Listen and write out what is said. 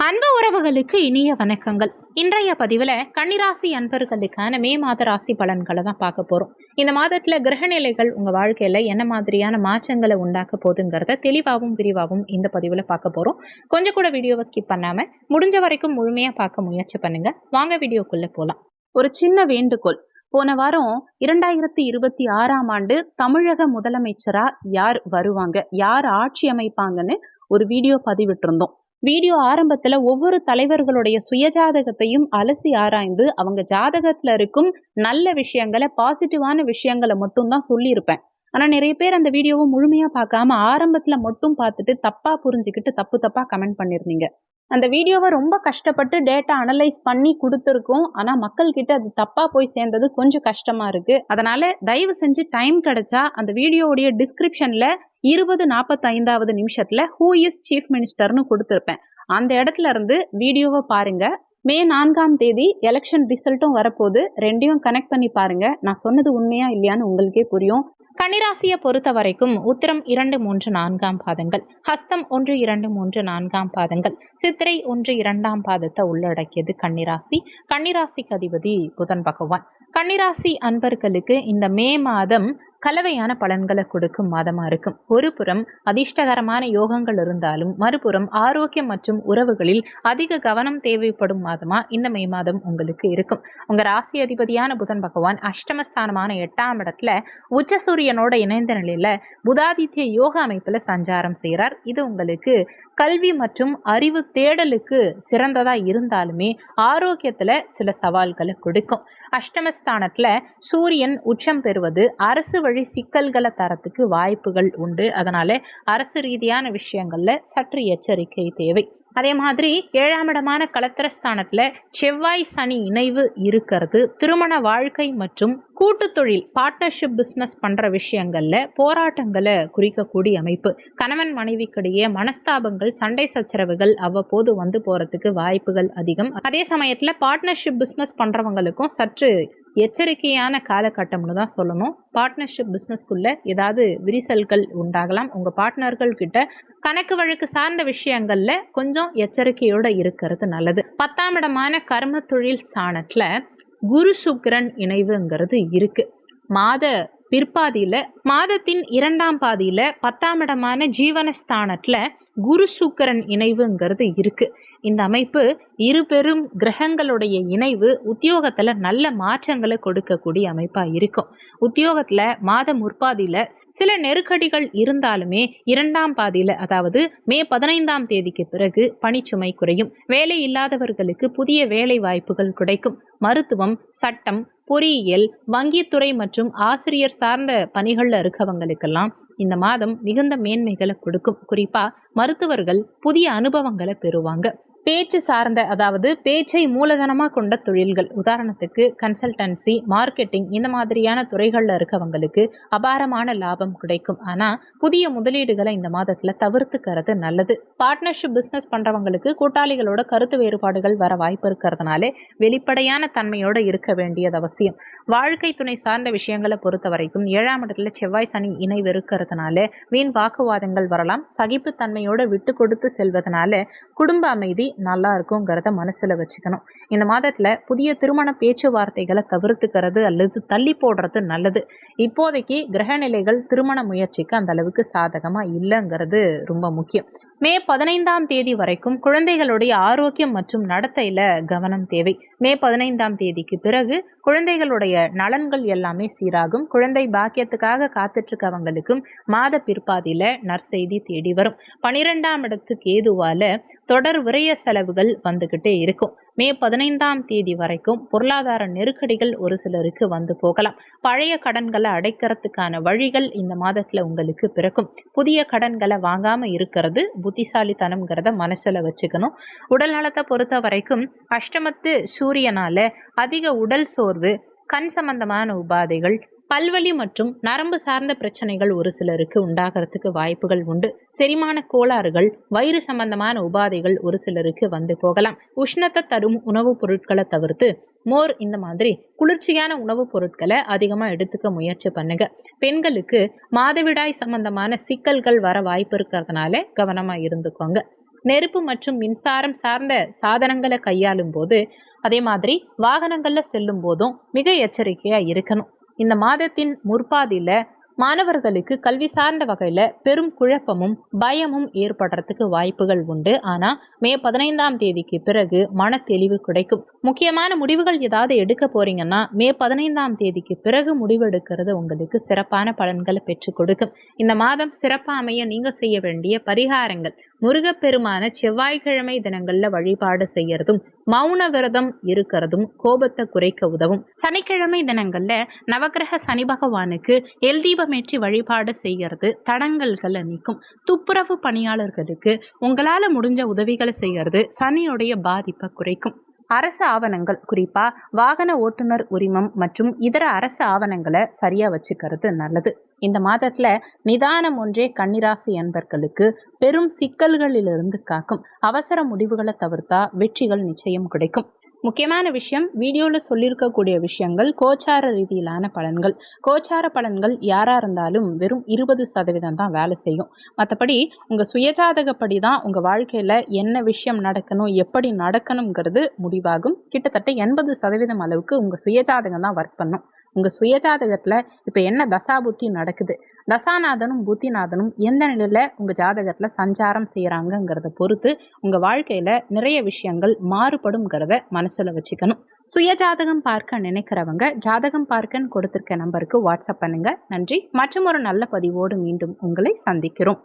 அன்பு உறவுகளுக்கு இனிய வணக்கங்கள். இன்றைய பதிவில் கன்னிராசி அன்பர்களுக்கான மே மாத ராசி பலன்களை தான் பார்க்க போகிறோம். இந்த மாதத்தில் கிரகநிலைகள் உங்கள் வாழ்க்கையில் என்ன மாதிரியான மாற்றங்களை உண்டாக்க போகுதுங்கிறத தெளிவாகவும் விரிவாகவும் இந்த பதிவில் பார்க்க போகிறோம். கொஞ்சம் கூட வீடியோவை ஸ்கிப் பண்ணாமல் முடிஞ்ச வரைக்கும் முழுமையாக பார்க்க முயற்சி பண்ணுங்க. வாங்க வீடியோக்குள்ளே போகலாம். ஒரு சின்ன வேண்டுகோள். போன வாரம் 2026ஆம் ஆண்டு தமிழக முதலமைச்சரா யார் வருவாங்க, யார் ஆட்சி அமைப்பாங்கன்னு ஒரு வீடியோ பதிவிட்டிருந்தோம். வீடியோ ஆரம்பத்துல ஒவ்வொரு தலைவர்களுடைய சுயஜாதகத்தையும் அலசி ஆராய்ந்து அவங்க ஜாதகத்துல இருக்கும் நல்ல விஷயங்களை, பாசிட்டிவான விஷயங்களை மட்டும் தான் சொல்லியிருப்பேன். ஆனா நிறைய பேர் அந்த வீடியோவை முழுமையா பார்க்காம ஆரம்பத்துல மட்டும் பார்த்துட்டு தப்பா புரிஞ்சுக்கிட்டு தப்பா கமெண்ட் பண்ணிருந்தீங்க. அந்த வீடியோவை ரொம்ப கஷ்டப்பட்டு டேட்டா அனலைஸ் பண்ணி கொடுத்துருக்கோம். ஆனா மக்கள் கிட்ட அது தப்பா போய் சேர்ந்தது கொஞ்சம் கஷ்டமா இருக்கு. அதனால தயவு செஞ்சு டைம் கிடைச்சா அந்த வீடியோவுடைய டிஸ்கிரிப்ஷன்ல 20:45 நிமிஷத்துல ஹூ இஸ் சீஃப் மினிஸ்டர்னு கொடுத்துருப்பேன். அந்த இடத்துல இருந்து வீடியோவை பாருங்க. மே 4ஆம் தேதி எலெக்ஷன் ரிசல்ட்டும் வரப்போகுது. ரெண்டையும் கனெக்ட் பண்ணி பாருங்க. நான் சொன்னது உண்மையா இல்லையான்னு உங்களுக்கே புரியும். கன்னிராசியை பொறுத்த வரைக்கும் உத்திரம் 2, 3, 4ஆம் பாதங்கள், ஹஸ்தம் 1, 2, 3, 4ஆம் பாதங்கள், சித்திரை 1, 2ஆம் பாதத்தை உள்ளடக்கியது கன்னிராசி. கன்னிராசிக்கு அதிபதி புதன் பகவான். கன்னிராசி அன்பர்களுக்கு இந்த மே மாதம் கலவையான பலன்களை கொடுக்கும் மாதமா இருக்கும். ஒரு புறம் அதிர்ஷ்டகரமான யோகங்கள் இருந்தாலும் மறுபுறம் ஆரோக்கியம் மற்றும் உறவுகளில் அதிக கவனம் தேவைப்படும் மாதமா இந்த மே மாதம் உங்களுக்கு இருக்கும். உங்க ராசி அதிபதியான புதன் பகவான் அஷ்டமஸ்தானமான 8ஆம் இடத்துல உச்சசூரியனோட இணைந்த நிலையில புதாதித்ய யோக அமைப்புல சஞ்சாரம் செய்கிறார். இது உங்களுக்கு கல்வி மற்றும் அறிவு தேடலுக்கு சிறந்ததா இருந்தாலுமே ஆரோக்கியத்துல சில சவால்களை கொடுக்கும். அஷ்டமஸ்தானத்துல சூரியன் உச்சம் பெறுவது அரசு வழி சிக்கல்களை தரத்துக்கு வாய்ப்புகள் உண்டு. அதனால அரசு ரீதியான விஷயங்கள்ல சற்று எச்சரிக்கை தேவை. அதே மாதிரி 7ஆம் இடமான களத்திரஸ்தானத்துல செவ்வாய் சனி இணைவு இருக்கிறது. திருமண வாழ்க்கை மற்றும் கூட்டு தொழில், பார்ட்னர்ஷிப் பிஸ்னஸ் பண்ற விஷயங்கள்ல போராட்டங்களை குறிக்கக்கூடிய அமைப்பு. கணவன் மனைவிக்கிடையே மனஸ்தாபங்கள், சண்டை சச்சரவுகள் அவ்வப்போது வந்து போறதுக்கு வாய்ப்புகள் அதிகம். அதே சமயத்துல பார்ட்னர்ஷிப் பிஸ்னஸ் பண்றவங்களுக்கும் சற்று எச்சரிக்கையான காலகட்டம்னு தான் சொல்லணும். பார்ட்னர்ஷிப் பிஸ்னஸ்க்குள்ள ஏதாவது விரிசல்கள் உண்டாகலாம். உங்க பார்ட்னர்கள் கிட்ட கணக்கு வழக்கு சார்ந்த விஷயங்கள்ல கொஞ்சம் எச்சரிக்கையோட இருக்கிறது நல்லது. 10ஆம் இடமான கர்ம தொழில் ஸ்தானத்துல குரு சுக்கிரன் இணைவுங்கிறது இருக்கு. மாதத்தின் 2ஆம் பாதியில 10ஆம் இடமான ஜீவனஸ்தானத்துல குரு சுக்கிரன் இணைவுங்கிறது இருக்கு. இந்த அமைப்பு இரு பெரும் கிரகங்களுடைய இணைவு உத்தியோகத்துல நல்ல மாற்றங்களை கொடுக்கக்கூடிய அமைப்பா இருக்கும். உத்தியோகத்துல மாத முற்பாதியில சில நெருக்கடிகள் இருந்தாலுமே 2ஆம் பாதியில, அதாவது மே 15ஆம் தேதிக்கு பிறகு பணிச்சுமை குறையும். வேலை இல்லாதவர்களுக்கு புதிய வேலை வாய்ப்புகள் கிடைக்கும். மருத்துவம், சட்டம், பொறியியல், வங்கித்துறை மற்றும் ஆசிரியர் சார்ந்த பணிகள்ல இருக்கவங்களுக்கெல்லாம் இந்த மாதம் மிகுந்த மேன்மைகளை கொடுக்கும். குறிப்பா மருத்துவர்கள் புதிய அனுபவங்களை பெறுவாங்க. பேச்சு சார்ந்த, அதாவது பேச்சை மூலதனமாக கொண்ட தொழில்கள், உதாரணத்துக்கு கன்சல்டன்சி, மார்க்கெட்டிங், இந்த மாதிரியான துறைகளில் இருக்கவங்களுக்கு அபாரமான லாபம் கிடைக்கும். ஆனால் புதிய முதலீடுகளை இந்த மாதத்தில் தவிர்த்துக்கிறது நல்லது. பார்ட்னர்ஷிப் பிஸ்னஸ் பண்ணுறவங்களுக்கு கூட்டாளிகளோட கருத்து வேறுபாடுகள் வர வாய்ப்பு இருக்கிறதுனால வெளிப்படையான தன்மையோடு இருக்க வேண்டியது அவசியம். வாழ்க்கை துணை சார்ந்த விஷயங்களை பொறுத்த வரைக்கும் 7ஆம் இடத்துல செவ்வாய் சனி இணைவு இருக்கிறதுனால வீண் வாக்குவாதங்கள் வரலாம். சகிப்புத்தன்மையோட விட்டு கொடுத்து செல்வதனால குடும்ப அமைதி நல்லா இருக்குங்கிறத மனசுல வச்சுக்கணும். இந்த மாதத்துல புதிய திருமண பேச்சுவார்த்தைகளை தவிர்த்துக்கிறது அல்லது தள்ளி போடுறது நல்லது. இப்போதைக்கு கிரக நிலைகள் திருமண முயற்சிக்கு அந்த அளவுக்கு சாதகமா இல்லைங்கிறது ரொம்ப முக்கியம். மே 15ஆம் தேதி வரைக்கும் குழந்தைகளுடைய ஆரோக்கியம் மற்றும் நடத்தையில கவனம் தேவை. மே 15ஆம் தேதிக்கு பிறகு குழந்தைகளுடைய நலன்கள் எல்லாமே சீராகும். குழந்தை பாக்கியத்துக்காக காத்துட்டு இருக்கவங்களுக்கும் மாத பிற்பாதியில நற்செய்தி தேடி வரும். 12ஆம் இடத்துக்கு ஏதுவால தொடர் விரய செலவுகள் வந்துகிட்டே இருக்கும். மே 15ஆம் தேதி வரைக்கும் பொருளாதார நெருக்கடிகள் ஒரு சிலருக்கு வந்து போகலாம். பழைய கடன்களை அடைக்கிறதுக்கான வழிகள் இந்த மாதத்துல உங்களுக்கு பிறக்கும். புதிய கடன்களை வாங்காம இருக்கிறது புத்திசாலித்தனம்ங்கிறத மனசுல வச்சுக்கணும். உடல் நலத்தை பொறுத்த வரைக்கும் அஷ்டமத்து சூரியனால அதிக உடல் சோர்வு, கண் சம்பந்தமான உபாதைகள், பல்வலி மற்றும் நரம்பு சார்ந்த பிரச்சனைகள் ஒரு சிலருக்கு உண்டாகிறதுக்கு வாய்ப்புகள் உண்டு. செரிமான கோளாறுகள், வயிறு சம்பந்தமான உபாதைகள் ஒரு சிலருக்கு வந்து போகலாம். உஷ்ணத்தை தரும் உணவுப் பொருட்களை தவிர்த்து மோர், இந்த மாதிரி குளிர்ச்சியான உணவுப் பொருட்களை அதிகமாக எடுத்துக்க முயற்சி பண்ணுங்க. பெண்களுக்கு மாதவிடாய் சம்பந்தமான சிக்கல்கள் வர வாய்ப்பு இருக்கிறதுனால கவனமாக இருந்துக்கோங்க. நெருப்பு மற்றும் மின்சாரம் சார்ந்த சாதனங்களை கையாளும் போது, அதே மாதிரி வாகனங்கள்ல செல்லும் போதும் மிக எச்சரிக்கையா இருக்கணும். இந்த மாதத்தின் முற்பாதியில மாணவர்களுக்கு கல்வி சார்ந்த வகையில பெரும் குழப்பமும் பயமும் ஏற்படுறதுக்கு வாய்ப்புகள் உண்டு. ஆனா மே 15ஆம் தேதிக்கு பிறகு மன தெளிவு கிடைக்கும். முக்கியமான முடிவுகள் ஏதாவது எடுக்க போறீங்கன்னா மே 15ஆம் தேதிக்கு பிறகு முடிவெடுக்கிறது உங்களுக்கு சிறப்பான பலன்களை பெற்றுக் கொடுக்கும். இந்த மாதம் சிறப்பா அமைய நீங்க செய்ய வேண்டிய பரிகாரங்கள்: முருகப்பெருமான செவ்வாய்க்கிழமை தினங்கள்ல வழிபாடு செய்யறதும், மௌன விரதம் இருக்கிறதும் கோபத்தை குறைக்க உதவும். சனிக்கிழமை தினங்கள்ல நவக்கிரக சனி பகவானுக்கு எல் தீபமேற்றி வழிபாடு செய்யறது தடங்கல்களை நீக்கும். துப்புரவு பணியாளர்களுக்கு உங்களால முடிஞ்ச உதவிகளை செய்யறது சனியுடைய பாதிப்பை குறைக்கும். அரசு ஆவணங்கள், குறிப்பா வாகன ஓட்டுநர் உரிமம் மற்றும் இதர அரசு ஆவணங்களை சரியா வச்சுக்கிறது நல்லது. இந்த மாதத்துல நிதானம் ஒன்றே கன்னிராசி அன்பர்களுக்கு பெரும் சிக்கல்களிலிருந்து காக்கும். அவசர முடிவுகளை தவிர்த்தா வெற்றிகள் நிச்சயம் கிடைக்கும். முக்கியமான விஷயம், வீடியோவில் சொல்லியிருக்கக்கூடிய விஷயங்கள் கோச்சார ரீதியிலான பலன்கள். கோச்சார பலன்கள் யாராக இருந்தாலும் வெறும் 20% தான் வேலை செய்யும். மற்றபடி உங்கள் சுயஜாதகப்படி தான் உங்கள் வாழ்க்கையில் என்ன விஷயம் நடக்கணும், எப்படி நடக்கணுங்கிறது முடிவாகும். கிட்டத்தட்ட 80% அளவுக்கு உங்கள் சுயஜாதகம் தான் ஒர்க் பண்ணும். உங்கள் சுயஜாதகத்தில் இப்போ என்ன தசா புத்தி நடக்குது, தசாநாதனும் புத்திநாதனும் எந்த நிலையில் உங்கள் ஜாதகத்தில் சஞ்சாரம் செய்கிறாங்கங்கிறத பொறுத்து உங்கள் வாழ்க்கையில் நிறைய விஷயங்கள் மாறுபடும்ங்கிறத மனசில் வச்சுக்கணும். சுயஜாதகம் பார்க்க நினைக்கிறவங்க ஜாதகம் பார்க்கன்னு கொடுத்துருக்க நம்பருக்கு வாட்ஸ்அப் பண்ணுங்க. நன்றி. மற்றும் ஒரு நல்ல பதிவோடு மீண்டும் உங்களை சந்திக்கிறோம்.